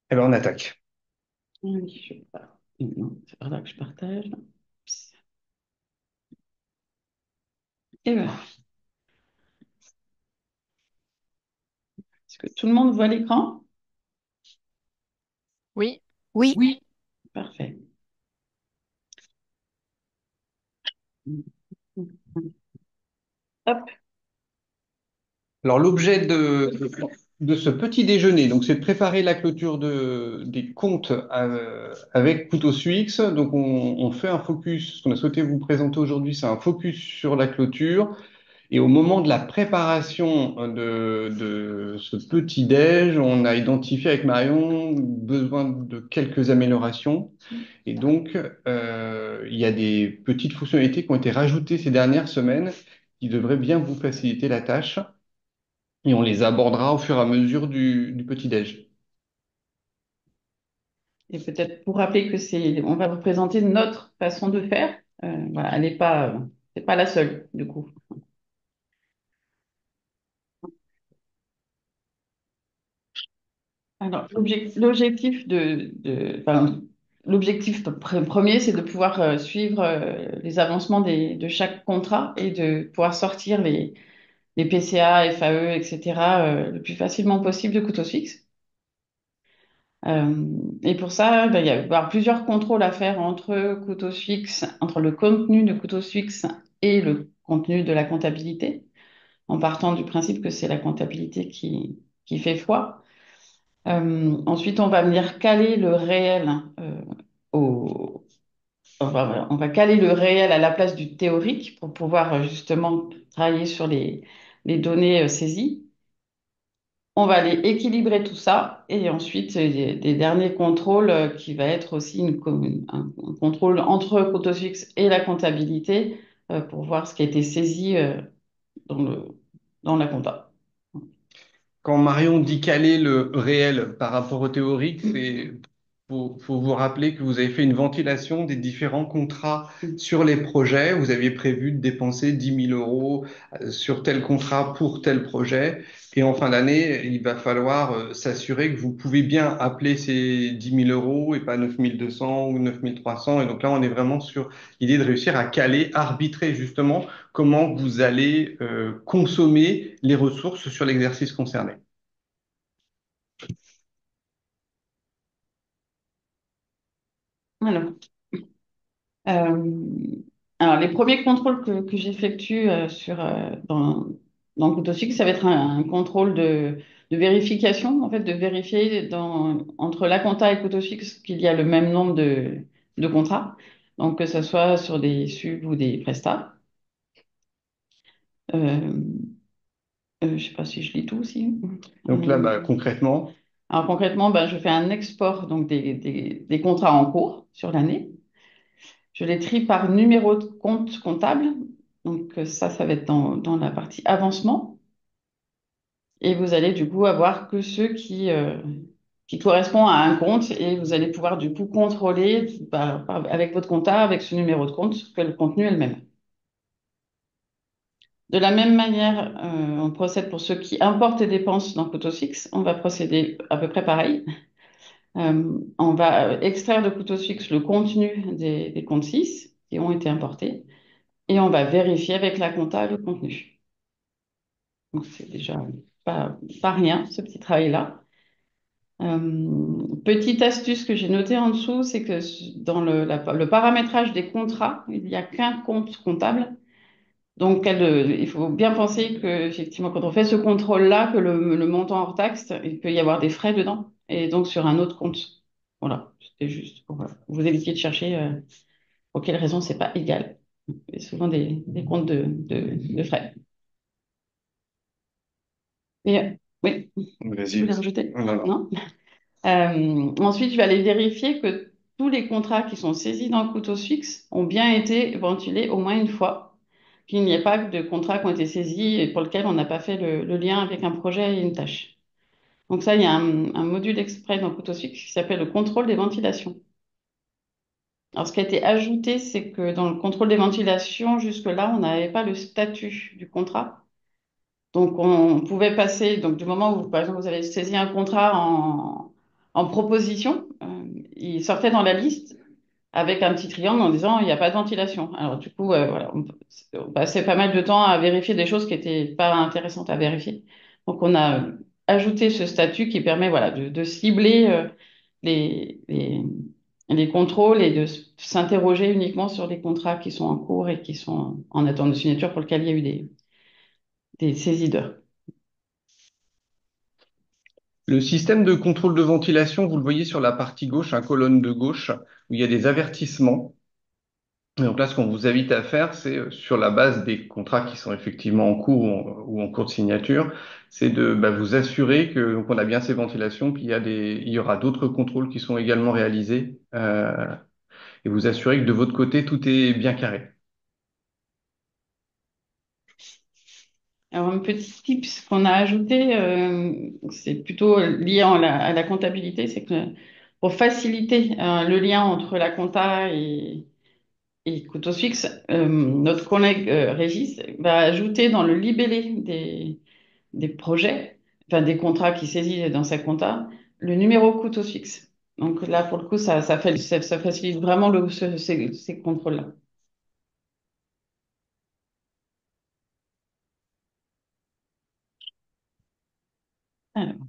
Eh ben, on attaque. Oui, non, c'est par là que je partage. Et voilà. Est-ce que tout le monde voit l'écran? Oui, oui, Oui. Parfait. Hop. Alors, l'objet de ce petit déjeuner, donc, c'est de préparer la clôture des comptes avec couteau suisse. Donc, on fait un focus. Ce qu'on a souhaité vous présenter aujourd'hui, c'est un focus sur la clôture. Et au moment de la préparation de ce petit déj, on a identifié avec Marion besoin de quelques améliorations. Et donc, il y a des petites fonctionnalités qui ont été rajoutées ces dernières semaines qui devraient bien vous faciliter la tâche. Et on les abordera au fur et à mesure du petit-déj. Et peut-être pour rappeler que on va vous présenter notre façon de faire. Voilà, elle n'est pas, c'est pas la seule, du coup. Alors, l'objectif premier, c'est de pouvoir suivre les avancements de chaque contrat et de pouvoir sortir les PCA, FAE, etc., le plus facilement possible de couteau fixe. Et pour ça, ben, il y a avoir plusieurs contrôles à faire entre couteau fixe, entre le contenu de couteau fixe et le contenu de la comptabilité, en partant du principe que c'est la comptabilité qui fait foi. Ensuite, on va venir caler le réel au, on va caler le réel à la place du théorique pour pouvoir justement travailler sur les données saisies. On va aller équilibrer tout ça et ensuite des derniers contrôles qui va être aussi un contrôle entre Cotofix et la comptabilité pour voir ce qui a été saisi dans dans la compta. Quand Marion dit caler le réel par rapport au théorique, faut vous rappeler que vous avez fait une ventilation des différents contrats sur les projets. Vous aviez prévu de dépenser 10 000 € sur tel contrat pour tel projet. Et en fin d'année, il va falloir s'assurer que vous pouvez bien appeler ces 10 000 € et pas 9 200 ou 9 300. Et donc là, on est vraiment sur l'idée de réussir à caler, arbitrer justement comment vous allez consommer les ressources sur l'exercice concerné. Alors, euh, alors, les premiers contrôles que j'effectue dans Cotofix, ça va être un contrôle de vérification, en fait, de vérifier entre la compta et Cotofix qu'il y a le même nombre de contrats, donc que ce soit sur des subs ou des prestats. Euh, je ne sais pas si je lis tout aussi. Donc là, bah, concrètement, Alors concrètement, ben, je fais un export donc des contrats en cours sur l'année. Je les trie par numéro de compte comptable. Donc ça va être dans la partie avancement. Et vous allez du coup avoir que ceux qui correspondent à un compte et vous allez pouvoir du coup contrôler avec votre compta, avec ce numéro de compte, que le contenu est le même. De la même manière, on procède pour ceux qui importent et dépensent dans Cotosix. On va procéder à peu près pareil. On va extraire de couteau fixe le contenu des comptes 6 qui ont été importés et on va vérifier avec la compta le contenu. Donc, c'est déjà pas rien, ce petit travail-là. Petite astuce que j'ai notée en dessous, c'est que dans le paramétrage des contrats, il n'y a qu'un compte comptable. Donc, il faut bien penser que, effectivement, quand on fait ce contrôle-là, que le montant hors taxe, il peut y avoir des frais dedans, et donc sur un autre compte. Voilà, c'était juste pour vous éviter de chercher pour quelle raison c'est pas égal. Et souvent des comptes de frais. Et oui, vous vas-y. voulez rajouter? Non, non. Non? Ensuite, je vais aller vérifier que tous les contrats qui sont saisis dans le couteau fixe ont bien été ventilés au moins une fois, qu'il n'y ait pas de contrats qui ont été saisis et pour lesquels on n'a pas fait le lien avec un projet et une tâche. Donc ça, il y a un module exprès dans couteau fixe qui s'appelle le contrôle des ventilations. Alors, ce qui a été ajouté, c'est que dans le contrôle des ventilations, jusque-là, on n'avait pas le statut du contrat. Donc, on pouvait passer, donc du moment où, par exemple, vous avez saisi un contrat en proposition, il sortait dans la liste avec un petit triangle en disant il n'y a pas de ventilation. Alors du coup, voilà, on passait pas mal de temps à vérifier des choses qui étaient pas intéressantes à vérifier. Donc on a ajouté ce statut qui permet voilà, de cibler les, les, les contrôles et de s'interroger uniquement sur les contrats qui sont en cours et qui sont en attente de signature pour lesquels il y a eu des saisies d'heures. Le système de contrôle de ventilation, vous le voyez sur la partie gauche, un colonne de gauche, où il y a des avertissements. Et donc là, ce qu'on vous invite à faire, c'est sur la base des contrats qui sont effectivement en cours ou en cours de signature, c'est de vous assurer que donc on a bien ces ventilations, puis il y aura d'autres contrôles qui sont également réalisés, et vous assurer que de votre côté, tout est bien carré. Alors, un petit tips qu'on a ajouté, c'est plutôt lié à la comptabilité, c'est que pour faciliter le lien entre la compta et Couteau Suisse, notre collègue Régis va ajouter dans le libellé des projets, enfin des contrats qu'il saisit dans sa compta, le numéro Couteau Suisse. Donc là, pour le coup, ça facilite vraiment ces contrôles-là. Alors,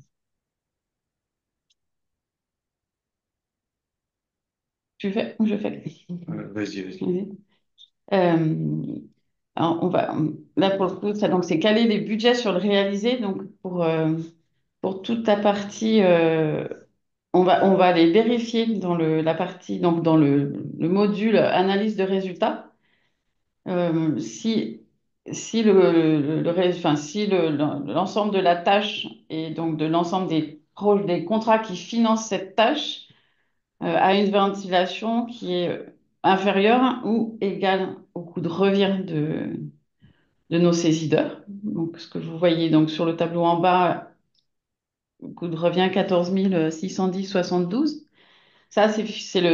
tu fais ou je fais? Vas-y, vas-y. Vas-y. Euh, alors, là, pour le coup, ça, donc, c'est caler les budgets sur le réalisé. Donc, pour toute la partie, on va les vérifier dans la partie, donc, dans le module analyse de résultats. Si, si enfin, si l'ensemble de la tâche et donc de l'ensemble des contrats qui financent cette tâche a une ventilation qui est inférieure ou égale au coût de revient de nos saisideurs. Donc, ce que vous voyez donc sur le tableau en bas, coût de revient 14 610,72. Ça,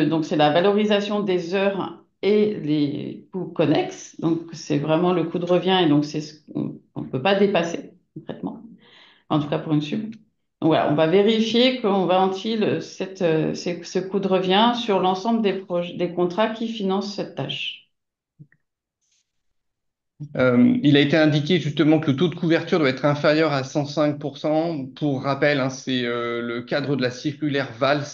donc c'est la valorisation des heures et les coûts connexes. Donc, c'est vraiment le coût de revient et donc c'est ce qu'on ne peut pas dépasser concrètement, en tout cas pour une sub. Donc voilà, on va vérifier qu'on ventile ce coût de revient sur l'ensemble des contrats qui financent cette tâche. Il a été indiqué justement que le taux de couverture doit être inférieur à 105%. Pour rappel, hein, c'est le cadre de la circulaire Valls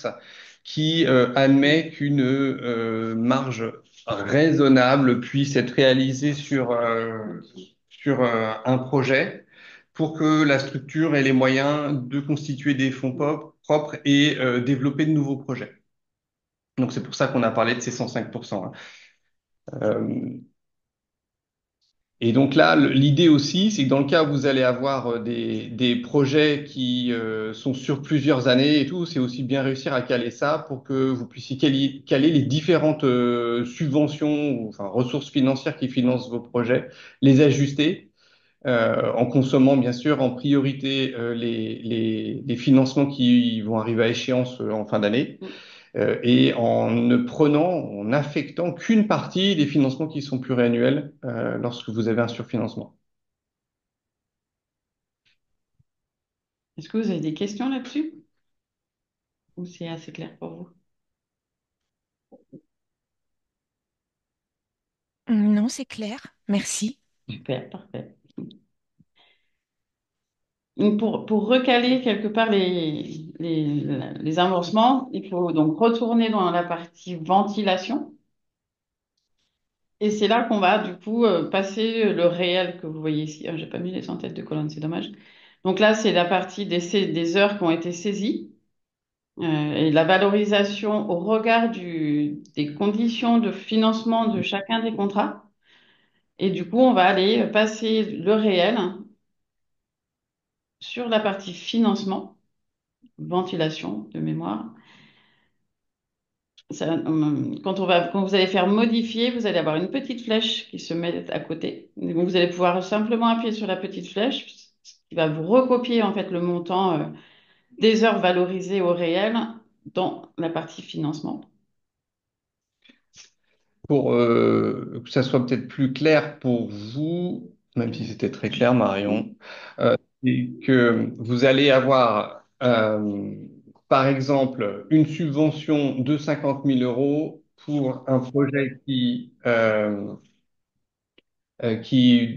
qui admet qu'une marge raisonnable puisse être réalisée sur un projet pour que la structure ait les moyens de constituer des fonds propres et développer de nouveaux projets. Donc c'est pour ça qu'on a parlé de ces 105%, hein. Euh, Et donc là, l'idée aussi, c'est que dans le cas où vous allez avoir des projets qui sont sur plusieurs années et tout, c'est aussi bien réussir à caler ça pour que vous puissiez caler les différentes subventions ou enfin, ressources financières qui financent vos projets, les ajuster en consommant bien sûr en priorité les financements qui vont arriver à échéance en fin d'année et en ne prenant, en affectant qu'une partie des financements qui sont pluriannuels lorsque vous avez un surfinancement. Est-ce que vous avez des questions là-dessus? Ou c'est assez clair pour vous? Non, c'est clair. Merci. Super, parfait. Donc, pour recaler quelque part les avancements, il faut donc retourner dans la partie ventilation. Et c'est là qu'on va du coup passer le réel que vous voyez ici. Ah, j'ai pas mis les en-têtes de colonne, c'est dommage. Donc là, c'est la partie des heures qui ont été saisies et la valorisation au regard des conditions de financement de chacun des contrats. Et du coup, on va aller passer le réel sur la partie financement, ventilation de mémoire. Quand vous allez faire modifier, vous allez avoir une petite flèche qui se met à côté. Et donc, vous allez pouvoir simplement appuyer sur la petite flèche, ce qui va vous recopier en fait le montant des heures valorisées au réel dans la partie financement. Pour que ça soit peut-être plus clair pour vous, même si c'était très clair, Marion, c'est que vous allez avoir par exemple, une subvention de 50 000 euros pour un projet qui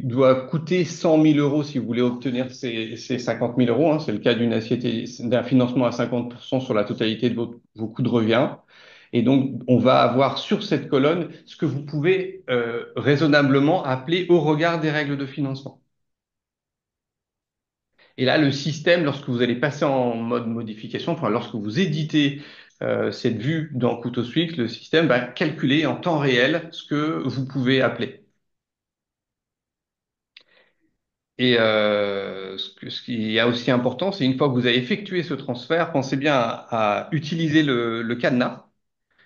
doit coûter 100 000 euros si vous voulez obtenir ces 50 000 euros, hein. C'est le cas d'une assiette, d'un financement à 50% sur la totalité de vos coûts de revient. Et donc, on va avoir sur cette colonne ce que vous pouvez raisonnablement appeler au regard des règles de financement. Et là, le système, lorsque vous allez passer en mode modification, enfin, lorsque vous éditez cette vue dans Couteau Suisse, le système va calculer en temps réel ce que vous pouvez appeler. Et ce qui est aussi important, c'est une fois que vous avez effectué ce transfert, pensez bien à utiliser le cadenas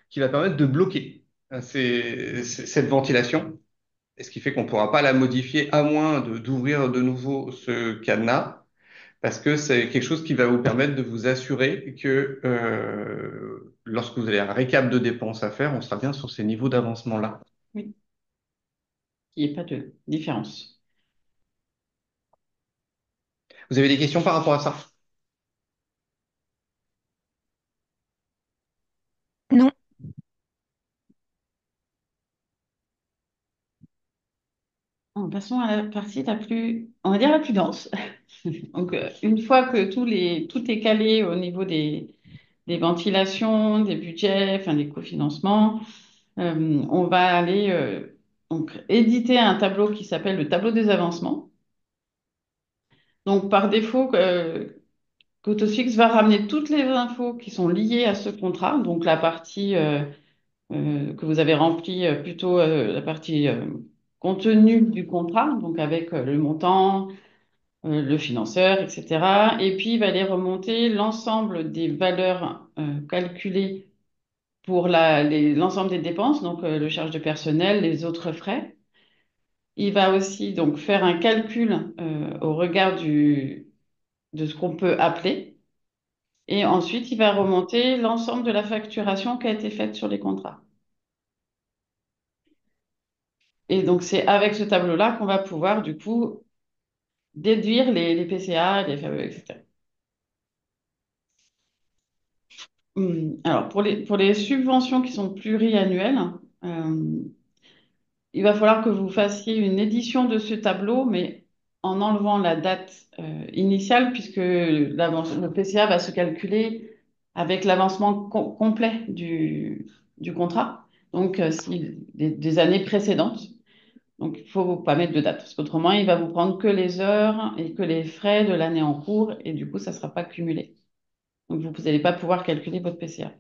qui va permettre de bloquer cette ventilation. Et ce qui fait qu'on ne pourra pas la modifier à moins d'ouvrir de nouveau ce cadenas, parce que c'est quelque chose qui va vous permettre de vous assurer que lorsque vous avez un récap de dépenses à faire, on sera bien sur ces niveaux d'avancement-là. Oui, il n'y ait pas de différence. Vous avez des questions par rapport à ça? Non, Passons à la partie la plus, on va dire la plus dense. Donc, une fois que tout est calé au niveau des ventilations, des budgets, enfin des cofinancements, on va aller donc éditer un tableau qui s'appelle le tableau des avancements. Donc, par défaut, Cotosfix va ramener toutes les infos qui sont liées à ce contrat, donc la partie que vous avez remplie, plutôt la partie contenu du contrat, donc avec le montant, le financeur, etc. Et puis, il va aller remonter l'ensemble des valeurs calculées pour l'ensemble des dépenses, donc le charge de personnel, les autres frais. Il va aussi donc faire un calcul au regard de ce qu'on peut appeler. Et ensuite, il va remonter l'ensemble de la facturation qui a été faite sur les contrats. Et donc, c'est avec ce tableau-là qu'on va pouvoir, du coup, déduire les PCA, les FAE, etc. Alors, pour les subventions qui sont pluriannuelles, euh, il va falloir que vous fassiez une édition de ce tableau, mais en enlevant la date initiale, puisque le PCA va se calculer avec l'avancement complet du contrat, donc si, des années précédentes. Donc, il ne faut pas mettre de date, parce qu'autrement, il va vous prendre que les heures et que les frais de l'année en cours, et du coup, ça ne sera pas cumulé. Donc, vous n'allez pas pouvoir calculer votre PCA.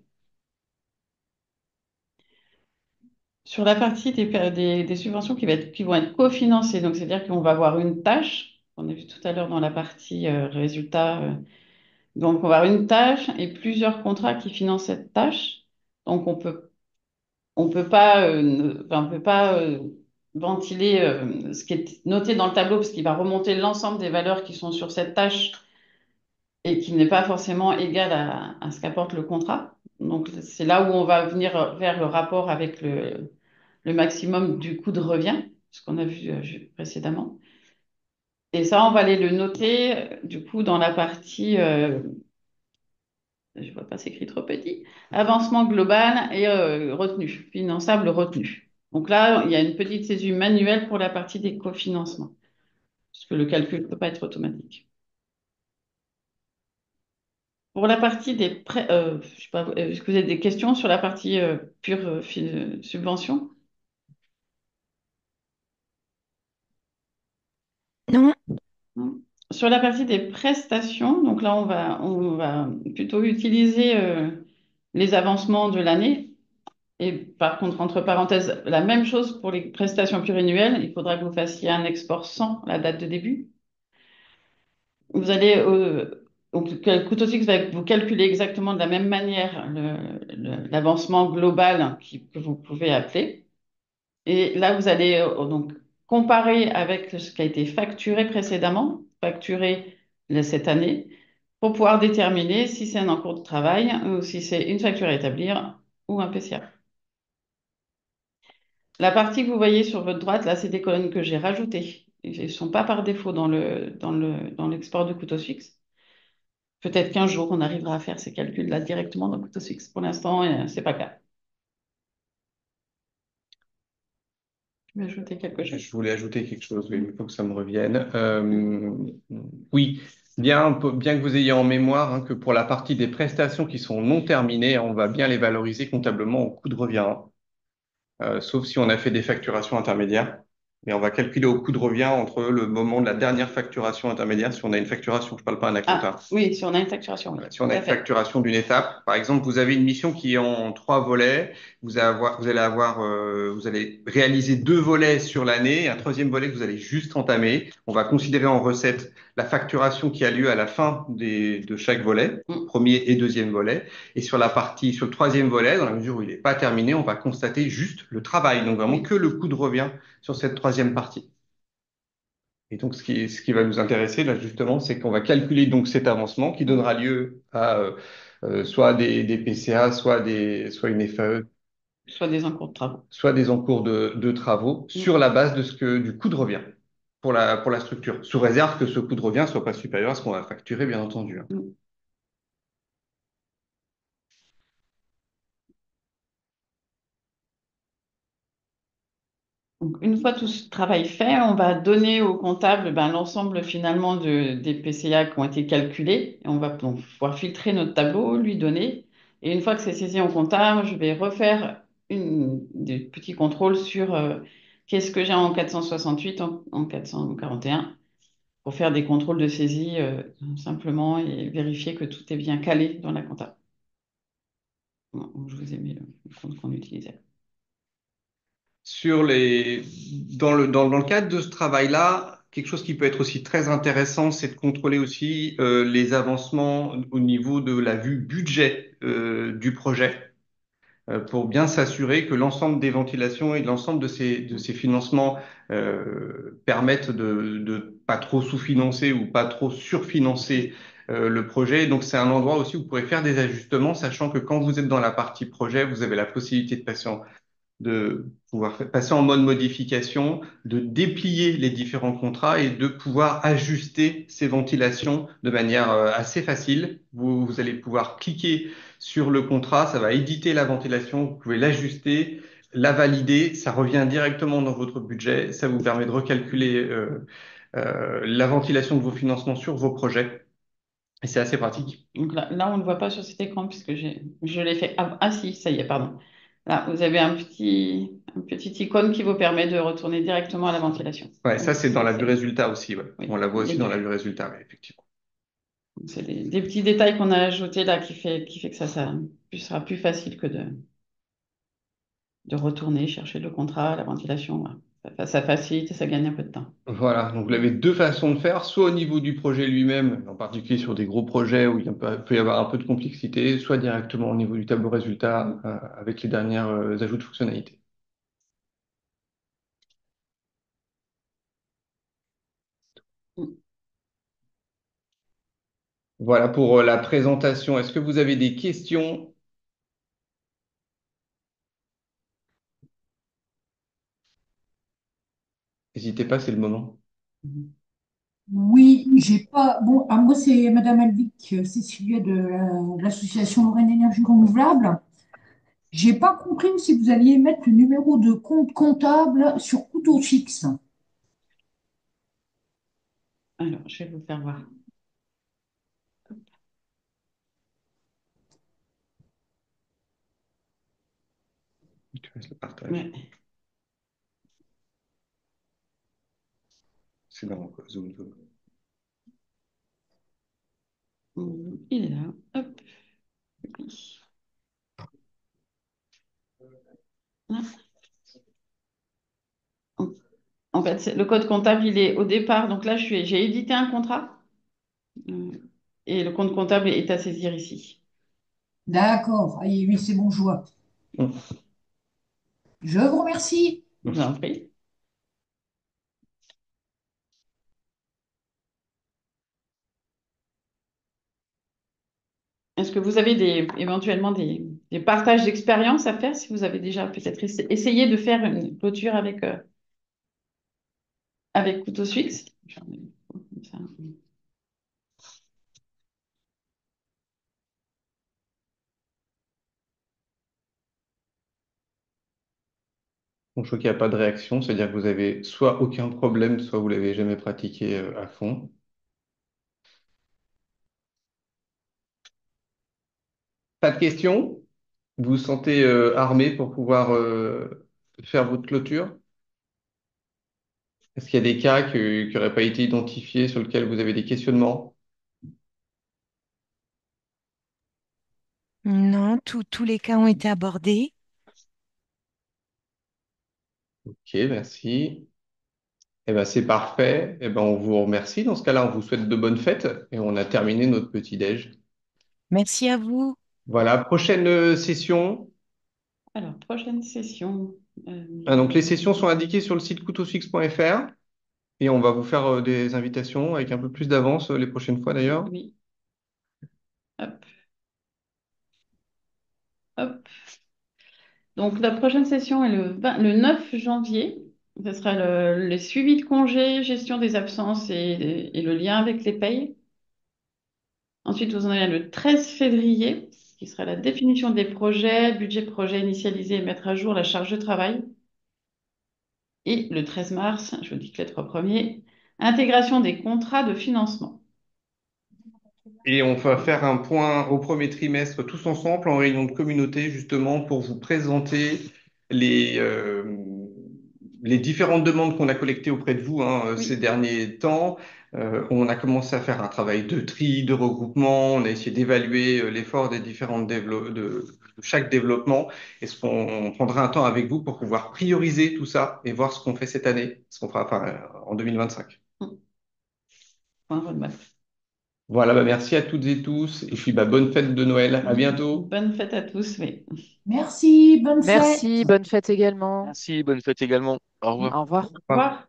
Sur la partie des subventions qui vont être cofinancées, donc c'est-à-dire qu'on va avoir une tâche, on a vu tout à l'heure dans la partie résultat, donc on va avoir une tâche et plusieurs contrats qui financent cette tâche. Donc on peut pas, enfin, on peut pas ventiler ce qui est noté dans le tableau parce qu'il va remonter l'ensemble des valeurs qui sont sur cette tâche et qui n'est pas forcément égal à ce qu'apporte le contrat. Donc c'est là où on va venir vers le rapport avec le maximum du coût de revient, ce qu'on a vu précédemment. Et ça, on va aller le noter du coup dans la partie, je vois pas, c'est écrit trop petit, avancement global et retenu, finançable retenu. Donc là, il y a une petite saisie manuelle pour la partie des cofinancements, parce que le calcul ne peut pas être automatique. Pour la partie des prêts, je sais pas, est-ce que vous avez des questions sur la partie pure subvention? non, Non. Sur la partie des prestations, donc là, on va plutôt utiliser les avancements de l'année. Et par contre, entre parenthèses, la même chose pour les prestations pluriannuelles. Il faudra que vous fassiez un export sans la date de début. Vous allez, donc, le couteau fixe va vous calculer exactement de la même manière l'avancement global que vous pouvez appeler. Et là, vous allez donc comparer avec ce qui a été facturé précédemment, facturé cette année, pour pouvoir déterminer si c'est un en cours de travail ou si c'est une facture à établir ou un PCA. La partie que vous voyez sur votre droite, là, c'est des colonnes que j'ai rajoutées. Elles ne sont pas par défaut dans l'export de couteau fixe. peut-être qu'un jour, on arrivera à faire ces calculs-là directement dans Couteau Suisse. Pour l'instant, c'est pas clair. Je vais ajouter quelque chose. Je voulais ajouter quelque chose, mais il faut que ça me revienne. Oui, bien que vous ayez en mémoire hein, que pour la partie des prestations qui sont non terminées, on va bien les valoriser comptablement au coût de revient, hein. Sauf si on a fait des facturations intermédiaires. Mais on va calculer au coût de revient entre le moment de la dernière facturation intermédiaire, si on a une facturation, je ne parle pas d'un Ah, compta. oui, si on a une facturation, oui, Si on tout a à une fait. facturation d'une étape, par exemple, vous avez une mission qui est en 3 volets, vous allez réaliser 2 volets sur l'année, un troisième volet que vous allez juste entamer. On va considérer en recette la facturation qui a lieu à la fin de chaque volet, Mm. premier et deuxième volet. Et sur le troisième volet, dans la mesure où il n'est pas terminé, on va constater juste le travail, donc vraiment Oui, que le coût de revient sur cette troisième partie. Et donc, ce qui va nous intéresser, là, justement, c'est qu'on va calculer donc cet avancement qui donnera lieu à soit des PCA, soit une FAE, soit des encours de travaux. soit des encours de travaux Mm. sur la base du coût de revient pour la structure, sous réserve que ce coût de revient soit pas supérieur à ce qu'on va facturer, bien entendu, hein. Mm. Donc, une fois tout ce travail fait, on va donner au comptable l'ensemble finalement des PCA qui ont été calculés. Et on va donc pouvoir filtrer notre tableau, lui donner. Et une fois que c'est saisi en comptable, je vais refaire des petits contrôles sur qu'est-ce que j'ai en 468, en 441, pour faire des contrôles de saisie simplement et vérifier que tout est bien calé dans la comptable. Bon, je vous ai mis le compte qu'on utilisait. Sur les, dans le cadre de ce travail-là, quelque chose qui peut être aussi très intéressant, c'est de contrôler aussi les avancements au niveau de la vue budget du projet, pour bien s'assurer que l'ensemble des ventilations et de l'ensemble de ces financements permettent de pas trop sous-financer ou pas trop surfinancer le projet. Donc c'est un endroit aussi où vous pourrez faire des ajustements, sachant que quand vous êtes dans la partie projet, vous avez la possibilité de pouvoir passer en mode modification, de déplier les différents contrats et de pouvoir ajuster ces ventilations de manière assez facile. Vous allez pouvoir cliquer sur le contrat, ça va éditer la ventilation, vous pouvez l'ajuster, la valider, ça revient directement dans votre budget, ça vous permet de recalculer la ventilation de vos financements sur vos projets et c'est assez pratique. Donc là, on ne le voit pas sur cet écran puisque je l'ai fait. Ah, ah si, ça y est, pardon. Là, vous avez un petit icône qui vous permet de retourner directement à la ventilation. Ouais, ça Donc, c'est dans la vue résultat aussi, ouais. oui, On la voit les aussi dans deux. la vue résultat, ouais, effectivement. Donc, c'est des petits détails qu'on a ajoutés là qui fait que ça sera plus facile que de retourner chercher le contrat, la ventilation. Voilà. Ça facilite et ça gagne un peu de temps. Voilà, donc vous avez deux façons de faire, soit au niveau du projet lui-même, en particulier sur des gros projets où peut y avoir un peu de complexité, soit directement au niveau du tableau résultat avec les dernières ajouts de fonctionnalités. Mm. Voilà pour la présentation. Est-ce que vous avez des questions? N'hésitez pas, c'est le moment. Oui, j'ai pas. Bon, moi, c'est Madame Alvic, Cécilia de l'association Lorraine Énergie Renouvelable. J'ai pas compris si vous alliez mettre le numéro de compte comptable sur couteau fixe. Alors, je vais vous faire voir. Tu laisses le partage. Ouais. C'est dans Zoom. Il est là. Hop. Oui. Là. En fait, le code comptable, il est au départ. Donc là, j'ai édité un contrat euh, et le compte comptable est à saisir ici. D'accord. Ah, oui, oui, c'est bon, je vois. Je vous remercie. Je vous en prie. Est-ce que vous avez éventuellement des partages d'expérience à faire si vous avez déjà peut-être essayé de faire une clôture avec couteau suisse? J'en ai comme ça. Donc, je vois qu'il n'y a pas de réaction, c'est-à-dire que vous avez soit aucun problème, soit vous l'avez jamais pratiqué à fond. Pas de questions? Vous vous sentez armé pour pouvoir faire votre clôture? Est-ce qu'il y a des cas qui n'auraient pas été identifiés sur lesquels vous avez des questionnements? Non, tous les cas ont été abordés. Ok, merci. Eh ben, c'est parfait. Eh ben, on vous remercie. Dans ce cas-là, on vous souhaite de bonnes fêtes et on a terminé notre petit déj. Merci à vous. Voilà, prochaine session. Alors, prochaine session. euh, Ah, donc, les sessions sont indiquées sur le site couteausuix.fr et on va vous faire des invitations avec un peu plus d'avance les prochaines fois d'ailleurs. oui, hop, hop. Donc, la prochaine session est le 9 janvier. Ce sera les suivis de congés, gestion des absences et le lien avec les payes. Ensuite, vous en avez le 13 février, qui sera la définition des projets, budget projet initialisé et mettre à jour la charge de travail. Et le 13 mars, je vous dis que les trois premiers, intégration des contrats de financement. Et on va faire un point au premier trimestre tous ensemble en réunion de communauté justement pour vous présenter les, euh, les différentes demandes qu'on a collectées auprès de vous ces Oui, derniers temps. On a commencé à faire un travail de tri, de regroupement, on a essayé d'évaluer l'effort des différentes de chaque développement. Est-ce qu'on prendra un temps avec vous pour pouvoir prioriser tout ça et voir ce qu'on fait cette année, ce qu'on fera en 2025. point roadmap. Voilà, bah merci à toutes et tous, et puis bah, bonne fête de Noël. À bientôt. Bonne fête à tous. Oui. Merci, bonne fête. Merci, bonne fête également. Merci, bonne fête également. Au revoir. Au revoir. Au revoir.